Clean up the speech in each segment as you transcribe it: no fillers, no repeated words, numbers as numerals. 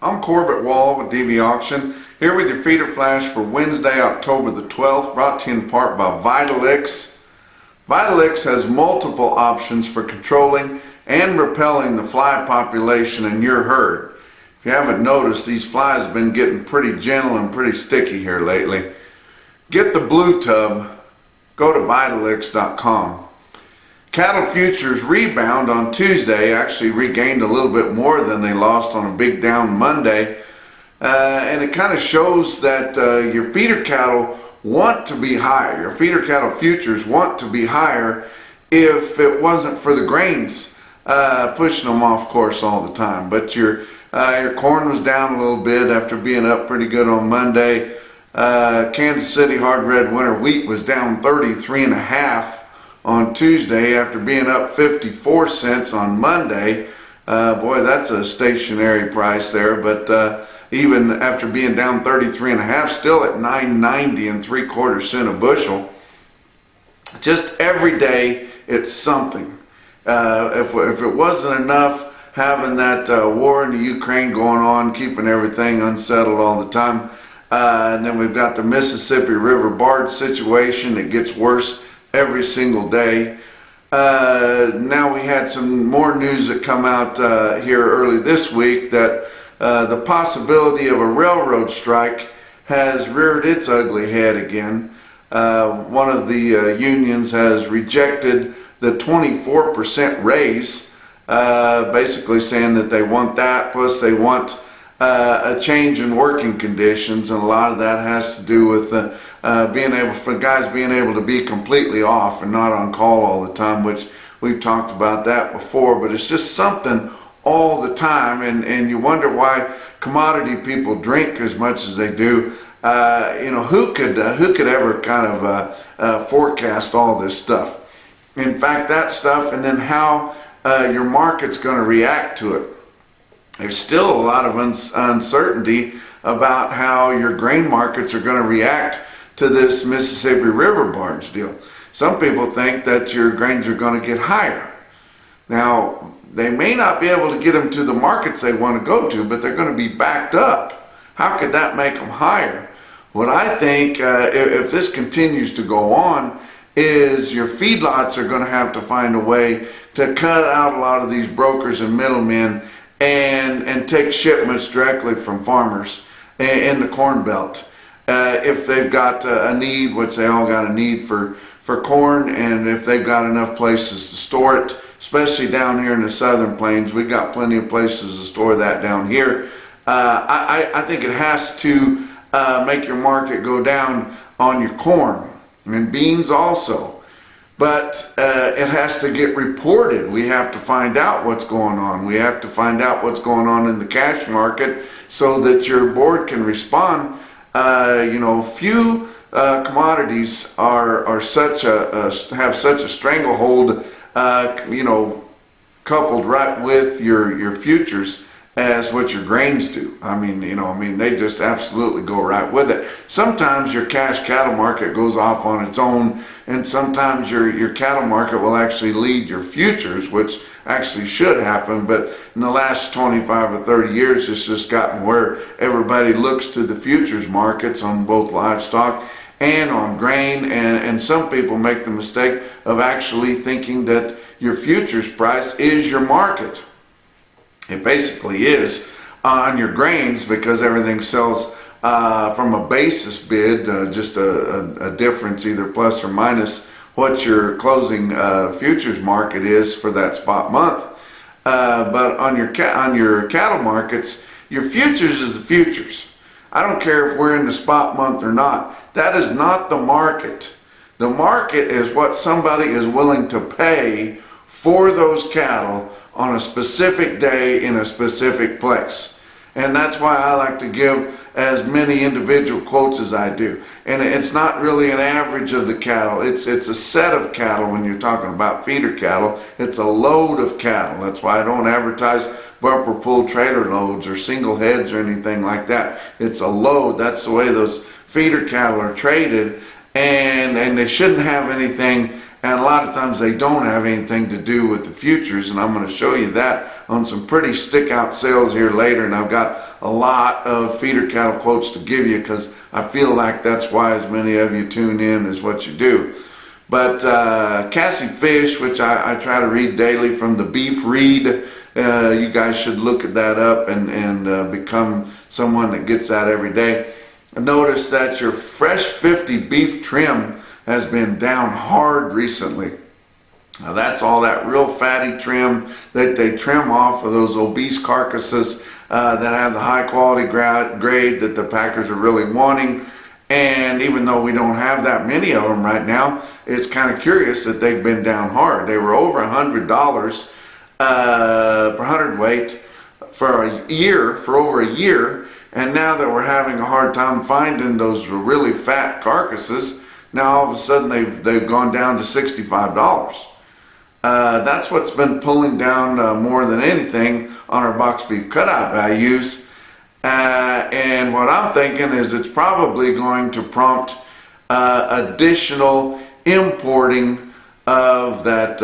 I'm Corbett Wall with DV Auction, here with your feeder flash for Wednesday, October the 12th, brought to you in part by Vitalix. Vitalix has multiple options for controlling and repelling the fly population in your herd. If you haven't noticed, these flies have been getting pretty gentle and pretty sticky here lately. Get the blue tub, go to Vitalix.com. Cattle futures rebound on Tuesday, actually regained a little bit more than they lost on a big down Monday. And it kind of shows that your feeder cattle want to be higher. Your feeder cattle futures want to be higher if it wasn't for the grains pushing them off course all the time. But your corn was down a little bit after being up pretty good on Monday. Kansas City hard red winter wheat was down 33.5 on Tuesday after being up 54 cents on Monday. Boy, that's a stationary price there, but even after being down 33.5, still at 9.90 3/4 cents a bushel. Just every day it's something. If it wasn't enough having that war in the Ukraine going on, keeping everything unsettled all the time, and then we've got the Mississippi River barge situation that gets worse every single day. Now we had some more news that come out here early this week that the possibility of a railroad strike has reared its ugly head again. One of the unions has rejected the 24% raise, basically saying that they want that, plus they want a change in working conditions, and a lot of that has to do with guys being able to be completely off and not on call all the time, which we've talked about that before. But it's just something all the time, and you wonder why commodity people drink as much as they do. Who could ever kind of forecast all this stuff? In fact, that stuff, and then how your market's going to react to it. There's still a lot of uncertainty about how your grain markets are going to react to this Mississippi River barge deal. Some people think that your grains are going to get higher. Now, they may not be able to get them to the markets they want to go to, but they're going to be backed up. How could that make them higher? What I think, if this continues to go on, is your feedlots are going to have to find a way to cut out a lot of these brokers and middlemen and take shipments directly from farmers in the Corn Belt. If they've got a need, which they all got a need for corn, and if they've got enough places to store it, especially down here in the southern plains, we've got plenty of places to store that down here. I think it has to make your market go down on your corn and beans also. But it has to get reported. We have to find out what's going on. We have to find out what's going on in the cash market so that your board can respond. Few commodities are have such a stranglehold, coupled right with your futures as what your grains do. They just absolutely go right with it. Sometimes your cash cattle market goes off on its own, and sometimes your cattle market will actually lead your futures, which actually should happen. But in the last 25 or 30 years, it's just gotten where everybody looks to the futures markets on both livestock and on grain, and some people make the mistake of actually thinking that your futures price is your market. It basically is on your grains, because everything sells from a basis bid, just a difference either plus or minus what your closing futures market is for that spot month. But on your cattle markets, your futures is the futures. I don't care if we're in the spot month or not. That is not the market. The market is what somebody is willing to pay for those cattle on a specific day in a specific place. And that's why I like to give as many individual quotes as I do. And it's not really an average of the cattle. It's a set of cattle. When you're talking about feeder cattle, it's a load of cattle. That's why I don't advertise bumper pull trailer loads or single heads or anything like that. It's a load. That's the way those feeder cattle are traded. And they shouldn't have anything and a lot of times they don't have anything to do with the futures, and I'm going to show you that on some pretty stick out sales here later. And I've got a lot of feeder cattle quotes to give you because I feel like that's why as many of you tune in is what you do. But Cassie Fish, which I try to read daily from the Beef Read, you guys should look at that up and become someone that gets that every day. Notice that your Fresh 50 beef trim has been down hard recently. Now that's all that real fatty trim that they trim off of those obese carcasses that have the high quality grade that the packers are really wanting. And even though we don't have that many of them right now, it's kind of curious that they've been down hard. They were over $100 per hundredweight for over a year, and now that we're having a hard time finding those really fat carcasses, now all of a sudden they've gone down to $65. That's what's been pulling down more than anything on our box beef cutout values. And what I'm thinking is it's probably going to prompt additional importing of that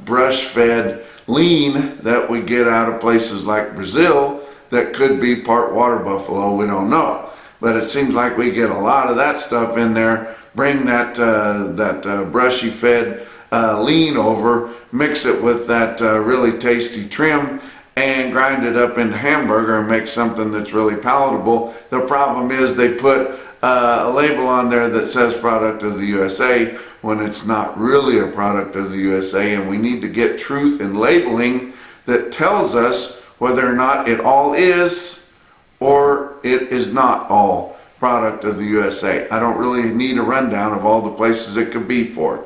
brush-fed lean that we get out of places like Brazil that could be part water buffalo. We don't know, but it seems like we get a lot of that stuff in there. Bring that brushy fed lean over, mix it with that really tasty trim, and grind it up into hamburger and make something that's really palatable. The problem is they put a label on there that says product of the USA when it's not really a product of the USA, and we need to get truth in labeling that tells us whether or not it all is or it is not all product of the USA. I don't really need a rundown of all the places it could be from.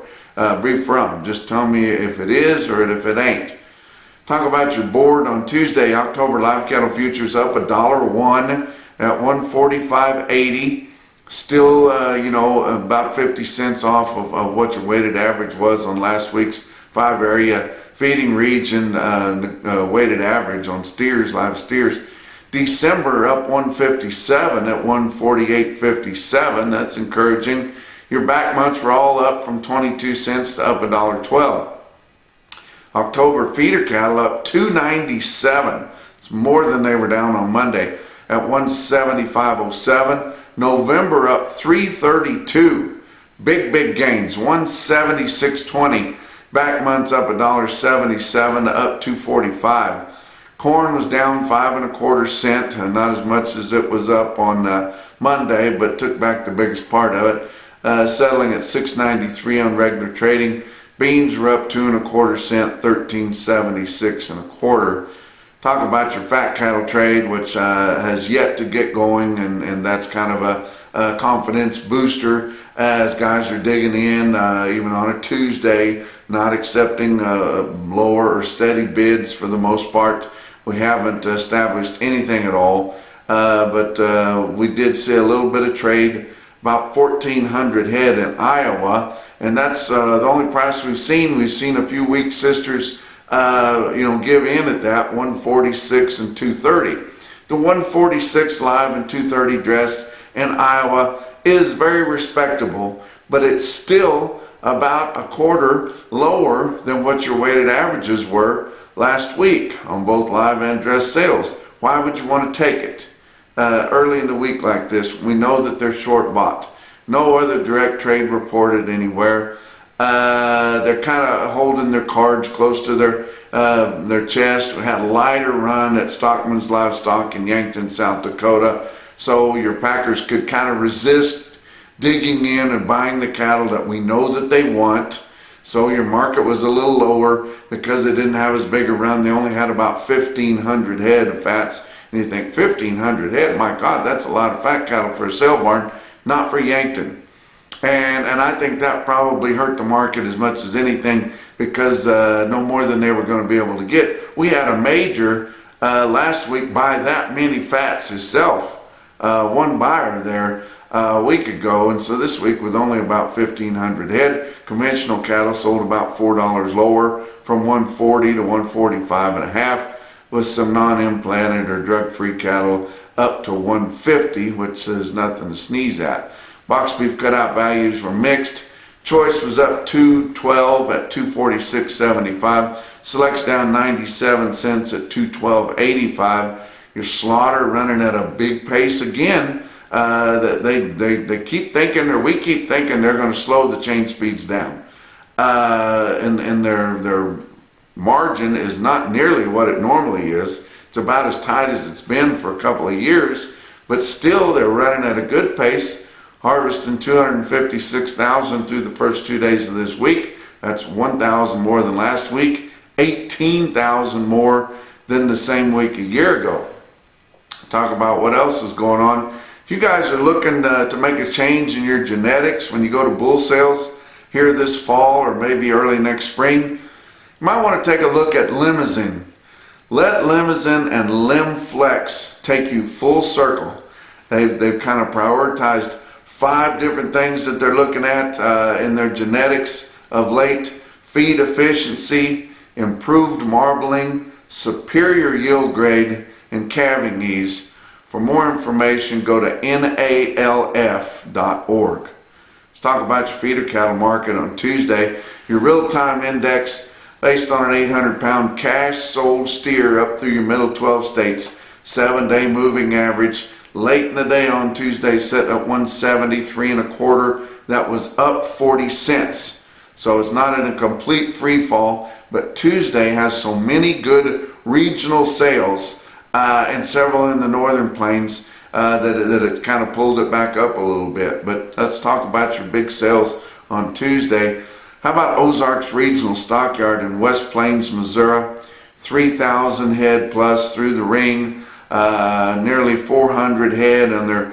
Just tell me if it is or if it ain't. Talk about your board on Tuesday. October live cattle futures up $1 at 145.80. Still, about 50 cents off of what your weighted average was on last week's 5 area feeding region weighted average on steers, live steers. December up 157 at 148.57. That's encouraging. Your back months were all up from 22 cents to up $1.12. October feeder cattle up 297. It's more than they were down on Monday at 175.07. November up 332. Big gains. 176.20. Back months up $1.77 to up 245. Corn was down 5 1/4 cents, not as much as it was up on Monday, but took back the biggest part of it, settling at 693 on regular trading. Beans were up 2 1/4 cents, 13.76 1/4. Talk about your fat cattle trade, which has yet to get going, and that's kind of a confidence booster as guys are digging in, even on a Tuesday, not accepting lower or steady bids for the most part. We haven't established anything at all, but we did see a little bit of trade, about 1,400 head in Iowa, and that's the only price we've seen. We've seen a few weak sisters give in at that 146 and 230. The 146 live and 230 dressed in Iowa is very respectable, but it's still about a quarter lower than what your weighted averages were last week on both live and dressed sales. Why would you want to take it early in the week like this? We know that they're short bought. No other direct trade reported anywhere. They're kind of holding their cards close to their chest. We had a lighter run at Stockman's Livestock in Yankton, South Dakota, so your packers could kind of resist digging in and buying the cattle that we know that they want. So your market was a little lower because they didn't have as big a run. They only had about 1,500 head of fats. And you think 1,500 head, my God, that's a lot of fat cattle for a sale barn, not for Yankton. And I think that probably hurt the market as much as anything because no more than they were going to be able to get. We had a major last week buy that many fats himself, one buyer there a week ago, and so this week with only about 1,500 head, conventional cattle sold about $4 lower from 140 to 145 and a half, with some non-implanted or drug-free cattle up to 150, which is nothing to sneeze at. Box beef cutout values were mixed. Choice was up 212 at 246.75. Select's down 97 cents at 212.85. Your slaughter running at a big pace again. They keep thinking, or we keep thinking, they're going to slow the chain speeds down. And their margin is not nearly what it normally is. It's about as tight as it's been for a couple of years, but still they're running at a good pace, harvesting 256,000 through the first 2 days of this week. That's 1,000 more than last week, 18,000 more than the same week a year ago. Talk about what else is going on. If you guys are looking to make a change in your genetics when you go to bull sales here this fall or maybe early next spring, you might want to take a look at Limousine. Let Limousine and LimFlex take you full circle. They've kind of prioritized 5 different things that they're looking at in their genetics of late: feed efficiency, improved marbling, superior yield grade, and calving ease. For more information, go to NALF.org. Let's talk about your feeder cattle market on Tuesday. Your real-time index based on an 800-pound cash sold steer up through your middle 12 states. 7-day moving average late in the day on Tuesday set at 173 1/4. That was up 40 cents. So it's not in a complete free fall, but Tuesday has so many good regional sales and several in the northern plains that it's kind of pulled it back up a little bit. But let's talk about your big sales on Tuesday. How about Ozarks Regional Stockyard in West Plains, Missouri? 3,000 head plus through the ring, nearly 400 head on their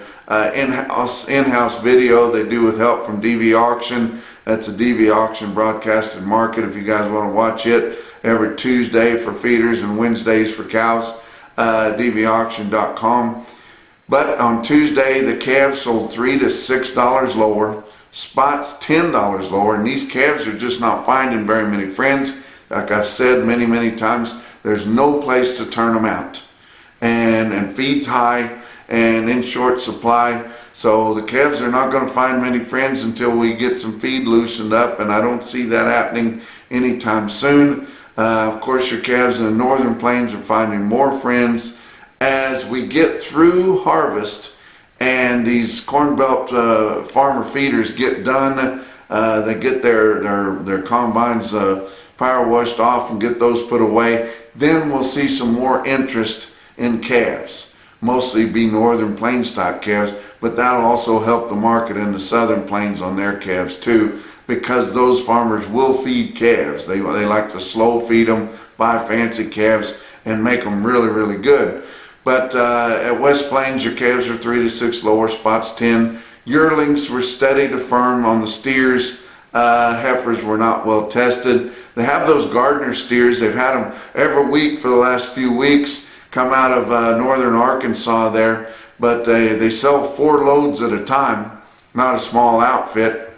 in-house video they do with help from DV Auction. That's a DV Auction broadcasted market if you guys want to watch it. Every Tuesday for feeders and Wednesdays for cows, dvauction.com. But on Tuesday, the calves sold $3 to $6 lower. Spots $10 lower, and these calves are just not finding very many friends. Like I've said many times, there's no place to turn them out, and feed's high and in short supply, so the calves are not going to find many friends until we get some feed loosened up, and I don't see that happening anytime soon. Of course, your calves in the northern plains are finding more friends as we get through harvest and these Corn Belt farmer feeders get done. They get their combines power washed off and get those put away. Then we'll see some more interest in calves, mostly be northern plain stock calves, but that'll also help the market in the southern plains on their calves too, because those farmers will feed calves. They like to slow feed them, buy fancy calves, and make them really good. But at West Plains, your calves are 3 to 6 lower, spots 10. Yearlings were steady to firm on the steers. Heifers were not well tested. They have those Gardner steers. They've had them every week for the last few weeks, come out of northern Arkansas there. But they sell 4 loads at a time, not a small outfit.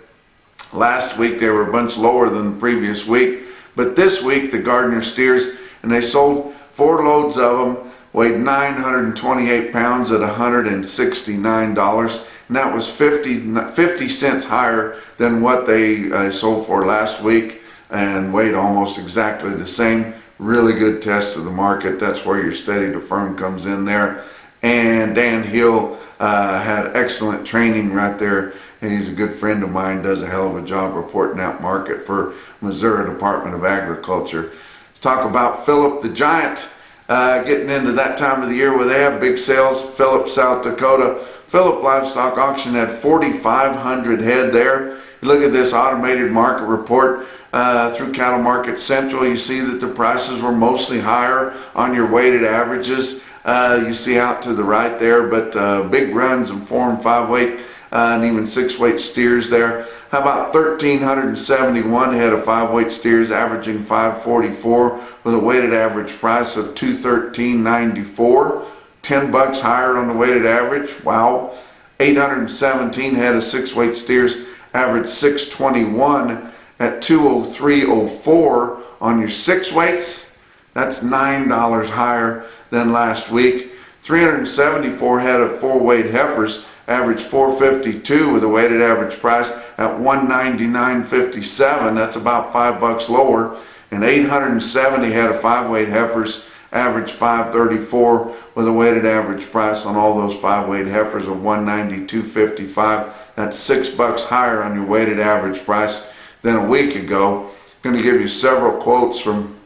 Last week they were a bunch lower than the previous week. But this week the Gardner steers, and they sold 4 loads of them, weighed 928 pounds at $169, and that was 50 cents higher than what they sold for last week, and weighed almost exactly the same. Really good test of the market. That's where your steady to firm comes in there. And Dan Hill had excellent training right there. He's a good friend of mine, does a hell of a job reporting that market for Missouri Department of Agriculture. Let's talk about Philip the Giant. Getting into that time of the year where they have big sales. Philip, South Dakota. Philip Livestock Auction had 4,500 head there. You look at this automated market report through Cattle Market Central. You see that the prices were mostly higher on your weighted averages. You see out to the right there, but big runs in 4 and 5 weight and even 6 weight steers there. How about 1,371 head of 5 weight steers, averaging 544 with a weighted average price of $213.94. $10 higher on the weighted average. Wow. 817 head of 6 weight steers, average 621 at $203.04 on your 6 weights. That's $9 higher than last week. 374 head of 4 weight heifers, averaged 452 with a weighted average price at 199.57. That's about $5 lower. And 870 head of 5-weight heifers averaged 534 with a weighted average price on all those 5-weight heifers of 192.55. That's $6 higher on your weighted average price than a week ago. Going to give you several quotes from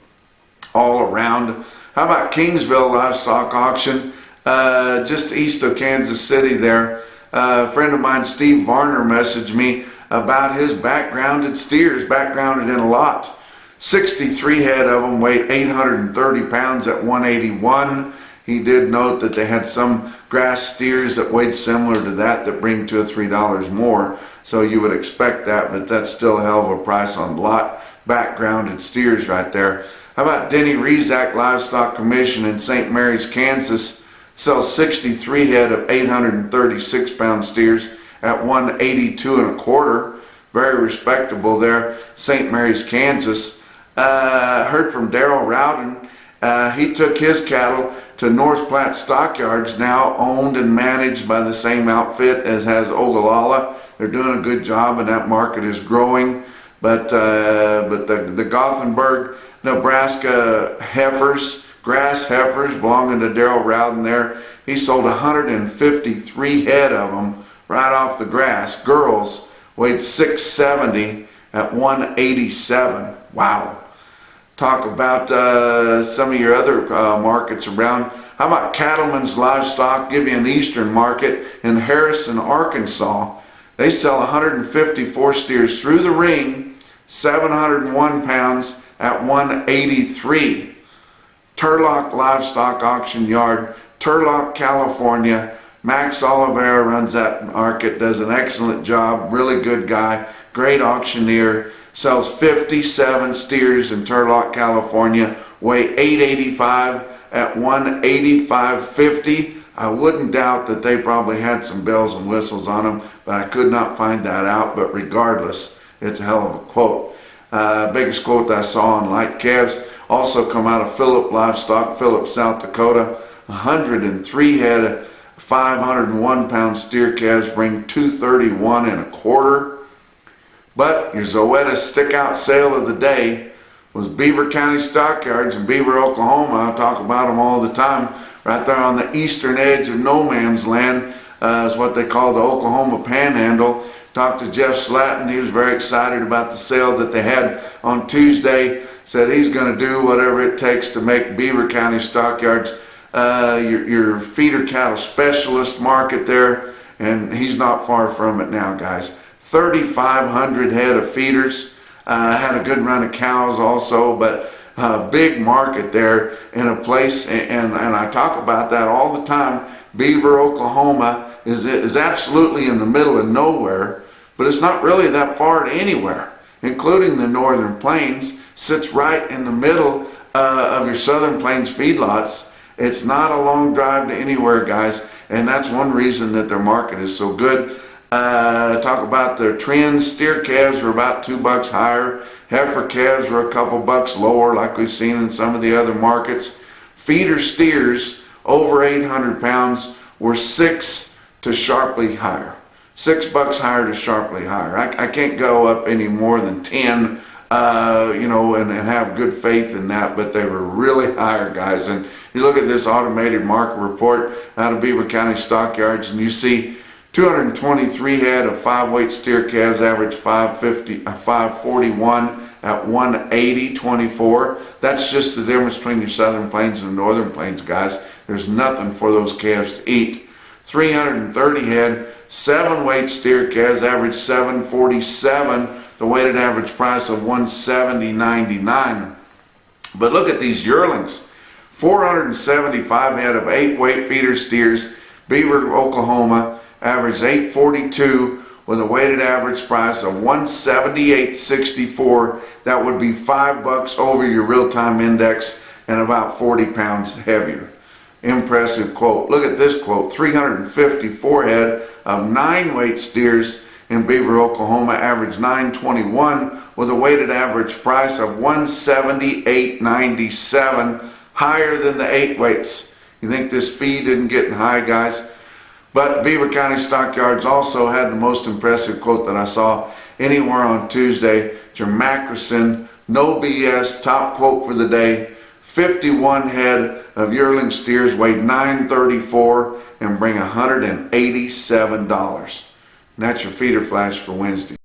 all around. How about Kingsville Livestock Auction, just east of Kansas City there? A friend of mine, Steve Varner, messaged me about his backgrounded steers, backgrounded in a lot. 63 head of them weighed 830 pounds at 181. He did note that they had some grass steers that weighed similar to that bring $2 or $3 more. So you would expect that, but that's still a hell of a price on lot backgrounded steers right there. How about Denny Rezac Livestock Commission in St. Mary's, Kansas? Sells 63 head of 836 pound steers at 182.25. Very respectable there. St. Mary's, Kansas. Heard from Daryl Rowden. He took his cattle to North Platte Stockyards, now owned and managed by the same outfit as has Ogallala. They're doing a good job, and that market is growing. But the Gothenburg, Nebraska heifers, grass heifers belonging to Daryl Rowden there, he sold 153 head of them right off the grass. Girls weighed 670 at 187. Wow. Talk about some of your other markets around. How about Cattleman's Livestock? Give you an eastern market in Harrison, Arkansas. They sell 154 steers through the ring, 701 pounds at 183. Turlock Livestock Auction Yard, Turlock, California. Max Oliveira runs that market, does an excellent job, really good guy, great auctioneer. Sells 57 steers in Turlock, California, weigh 885 at 185.50. I wouldn't doubt that they probably had some bells and whistles on them, but I could not find that out. But regardless, it's a hell of a quote. Biggest quote I saw on light calves also come out of Phillip Livestock, Phillip, South Dakota. 103 head of 501 pound steer calves bring 231.25. But your Zoetis stick-out sale of the day was Beaver County Stockyards in Beaver, Oklahoma. I talk about them all the time. Right there on the eastern edge of no man's land is what they call the Oklahoma Panhandle. Talked to Jeff Slatton. He was very excited about the sale that they had on Tuesday. Said he's going to do whatever it takes to make Beaver County Stockyards your feeder cattle specialist market there. And he's not far from it now, guys. 3,500 head of feeders. Had a good run of cows also, but a big market there in a place, and I talk about that all the time. Beaver, Oklahoma is absolutely in the middle of nowhere, but it's not really that far to anywhere, including the Northern Plains. Sits right in the middle of your Southern Plains feedlots. It's not a long drive to anywhere, guys, and that's one reason that their market is so good. Talk about their trends. Steer calves were about $2 higher. Heifer calves were a couple bucks lower, like we've seen in some of the other markets. Feeder steers over 800 pounds were $6 to sharply higher. $6 higher to sharply higher. I can't go up any more than 10, and have good faith in that, but they were really higher, guys. And you look at this automated market report out of Beaver County Stockyards, and you see 223 head of 5-weight steer calves average 541 at 180.24. That's just the difference between your Southern Plains and the Northern Plains, guys. There's nothing for those calves to eat. 330 head 7-weight steer calves average 747. The weighted average price of 170.99. But look at these yearlings. 475 head of 8-weight feeder steers, Beaver, Oklahoma, averaged 842 with a weighted average price of 178.64. That would be $5 over your real-time index and about 40 pounds heavier. Impressive quote. Look at this quote. 354 head of 9-weight steers in Beaver, Oklahoma, averaged 921 with a weighted average price of 178.97, higher than the 8 weights. You think this feed isn't getting high, guys? But Beaver County Stockyards also had the most impressive quote that I saw anywhere on Tuesday. Jermackerson, no BS, top quote for the day. 51 head of yearling steers weighed 934 and bring $187. And that's your feeder flash for Wednesday.